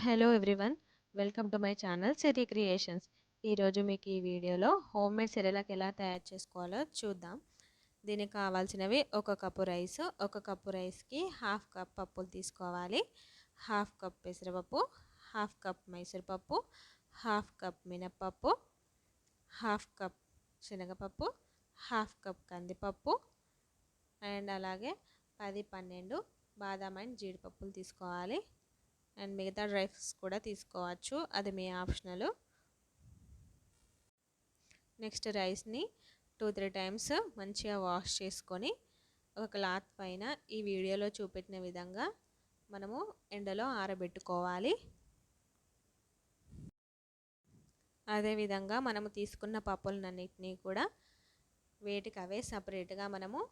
Hello everyone, welcome to my channel Siri creations. ఈరోజు మీకు ఈ వీడియోలో హోమ్ మేడ్ సెరెలాక్ ఎలా తయారు చేసుకోవాలో చూద్దాం. దీనికి కావాల్సినవి ఒక కప్పు రైస్, ఒక కప్పు రైస్కి హాఫ్ కప్ పప్పులు తీసుకోవాలి. హాఫ్ కప్ పెసరపప్పు, హాఫ్ కప్ మైసూర్పప్పు, హాఫ్ కప్ మినప్పప్పు, హాఫ్ కప్ శనగపప్పు, హాఫ్ కప్ కందిపప్పు అండ్ అలాగే 10-12 బాదాం అండ్ జీడిపప్పులు తీసుకోవాలి. అండ్ మిగతా డ్రై ఫ్రూట్స్ కూడా తీసుకోవచ్చు, అది మీ ఆప్షనల్. నెక్స్ట్ రైస్ని 2-3 టైమ్స్ మంచిగా వాష్ చేసుకొని ఒక క్లాత్ పైన ఈ వీడియోలో చూపెట్టిన విధంగా మనము ఎండలో ఆరబెట్టుకోవాలి. అదేవిధంగా మనము తీసుకున్న పప్పులన్నిటినీ కూడా వేటికి అవే సపరేట్గా మనము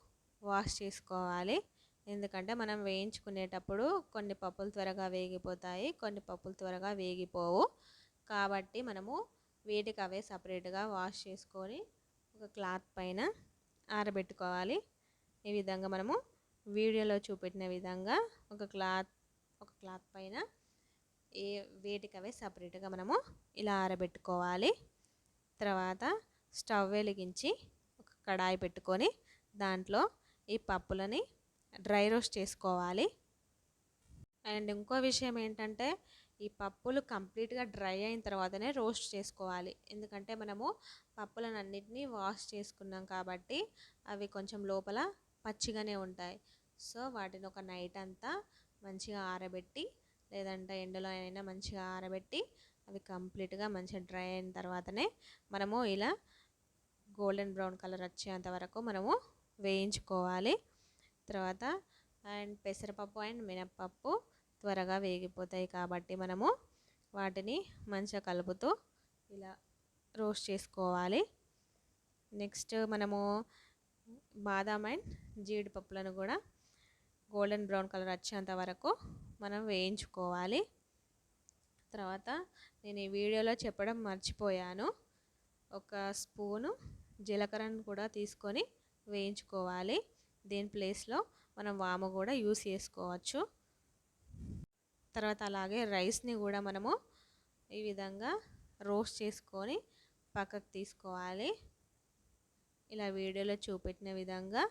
వాష్ చేసుకోవాలి. ఎందుకంటే మనం వేయించుకునేటప్పుడు కొన్ని పప్పులు త్వరగా వేగిపోతాయి, కొన్ని పప్పులు త్వరగా వేగిపోవు. కాబట్టి మనము వేటికి అవే సపరేట్గా వాష్ చేసుకొని ఒక క్లాత్ పైన ఆరబెట్టుకోవాలి. ఈ విధంగా మనము వీడియోలో చూపెట్టిన విధంగా ఒక క్లాత్ పైన వేటికి అవే సపరేట్గా మనము ఇలా ఆరబెట్టుకోవాలి. తర్వాత స్టవ్ వెలిగించి ఒక కడాయి పెట్టుకొని దాంట్లో ఈ పప్పులని డ్రై రోస్ట్ చేసుకోవాలి. అండ్ ఇంకో విషయం ఏంటంటే ఈ పప్పులు కంప్లీట్గా డ్రై అయిన తర్వాతనే రోస్ట్ చేసుకోవాలి. ఎందుకంటే మనము పప్పులను అన్నిటినీ వాష్ చేసుకున్నాం కాబట్టి అవి కొంచెం లోపల పచ్చిగానే ఉంటాయి. సో వాటిని ఒక నైట్ అంతా మంచిగా ఆరబెట్టి, లేదంటే ఎండలో అయినా మంచిగా ఆరబెట్టి అవి కంప్లీట్గా మంచిగా డ్రై అయిన తర్వాతనే మనము ఇలా గోల్డెన్ బ్రౌన్ కలర్ వచ్చేంత వరకు మనము వేయించుకోవాలి. తర్వాత అండ్ పెసరపప్పు అండ్ మినప్పప్పు త్వరగా వేగిపోతాయి కాబట్టి మనము వాటిని మంచిగా కలుపుతూ ఇలా రోస్ట్ చేసుకోవాలి. నెక్స్ట్ మనము బాదాం అండ్ జీడిపప్పులను కూడా గోల్డెన్ బ్రౌన్ కలర్ వచ్చేంత వరకు మనం వేయించుకోవాలి. తర్వాత నేను ఈ వీడియోలో చెప్పడం మర్చిపోయాను, ఒక స్పూను జీలకర్రను కూడా తీసుకొని వేయించుకోవాలి. దీని ప్లేస్లో మనం వాము కూడా యూస్ చేసుకోవచ్చు. తర్వాత అలాగే రైస్ని కూడా మనము ఈ విధంగా రోస్ట్ చేసుకొని పక్కకు తీసుకోవాలి. ఇలా వీడియోలో చూపెట్టిన విధంగా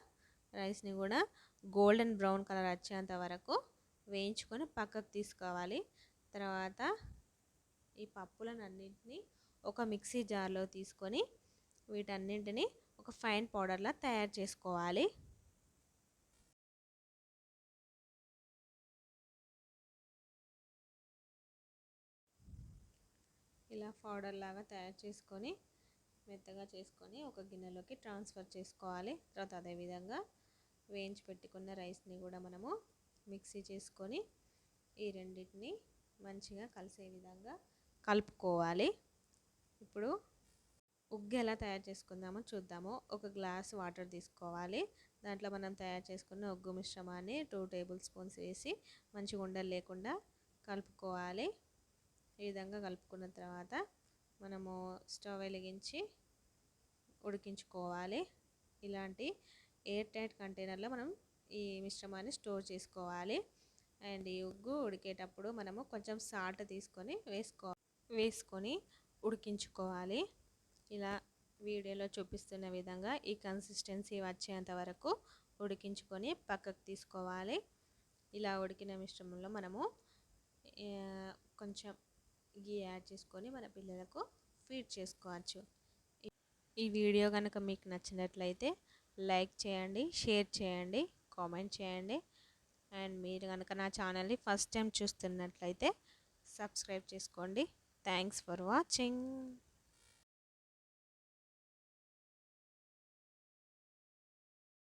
రైస్ని కూడా గోల్డెన్ బ్రౌన్ కలర్ వచ్చేంత వరకు వేయించుకొని పక్కకు తీసుకోవాలి. తర్వాత ఈ పప్పులను అన్నింటినీ ఒక మిక్సీ జార్లో తీసుకొని వీటన్నింటినీ ఒక ఫైన్ పౌడర్లా తయారు చేసుకోవాలి. ఇలా పౌడర్ లాగా తయారు చేసుకొని మెత్తగా చేసుకొని ఒక గిన్నెలోకి ట్రాన్స్ఫర్ చేసుకోవాలి. తర్వాత అదేవిధంగా వేయించి పెట్టుకున్న రైస్ని కూడా మనము మిక్సీ చేసుకొని ఈ రెండింటిని మంచిగా కలిసే విధంగా కలుపుకోవాలి. ఇప్పుడు ఉగ్గు ఎలా తయారు చేసుకుందామో చూద్దాము. ఒక గ్లాస్ వాటర్ తీసుకోవాలి. దాంట్లో మనం తయారు చేసుకున్న ఉగ్గు మిశ్రమాన్ని 2 టేబుల్ స్పూన్స్ వేసి మంచిగా ఉండలు లేకుండా కలుపుకోవాలి. ఈ విధంగా కలుపుకున్న తర్వాత మనము స్టవ్ వెలిగించి ఉడికించుకోవాలి. ఇలాంటి ఎయిర్ టైట్ కంటైనర్లో మనం ఈ మిశ్రమాన్ని స్టోర్ చేసుకోవాలి. అండ్ ఈ ఉగ్గు ఉడికేటప్పుడు మనము కొంచెం సాల్ట్ తీసుకొని వేసుకొని ఉడికించుకోవాలి. ఇలా వీడియోలో చూపిస్తున్న విధంగా ఈ కన్సిస్టెన్సీ వచ్చేంత వరకు ఉడికించుకొని పక్కకు తీసుకోవాలి. ఇలా ఉడికిన మిశ్రమంలో మనము కొంచెం గీ యాడ్ చేసుకొని మన పిల్లలకు ఫీడ్ చేసుకోవచ్చు. ఈ వీడియో కనుక మీకు నచ్చినట్లయితే లైక్ చేయండి, షేర్ చేయండి, కామెంట్ చేయండి. అండ్ మీరు కనుక నా ఛానల్ని ఫస్ట్ టైం చూస్తున్నట్లయితే సబ్స్క్రైబ్ చేసుకోండి. Thanks for watching.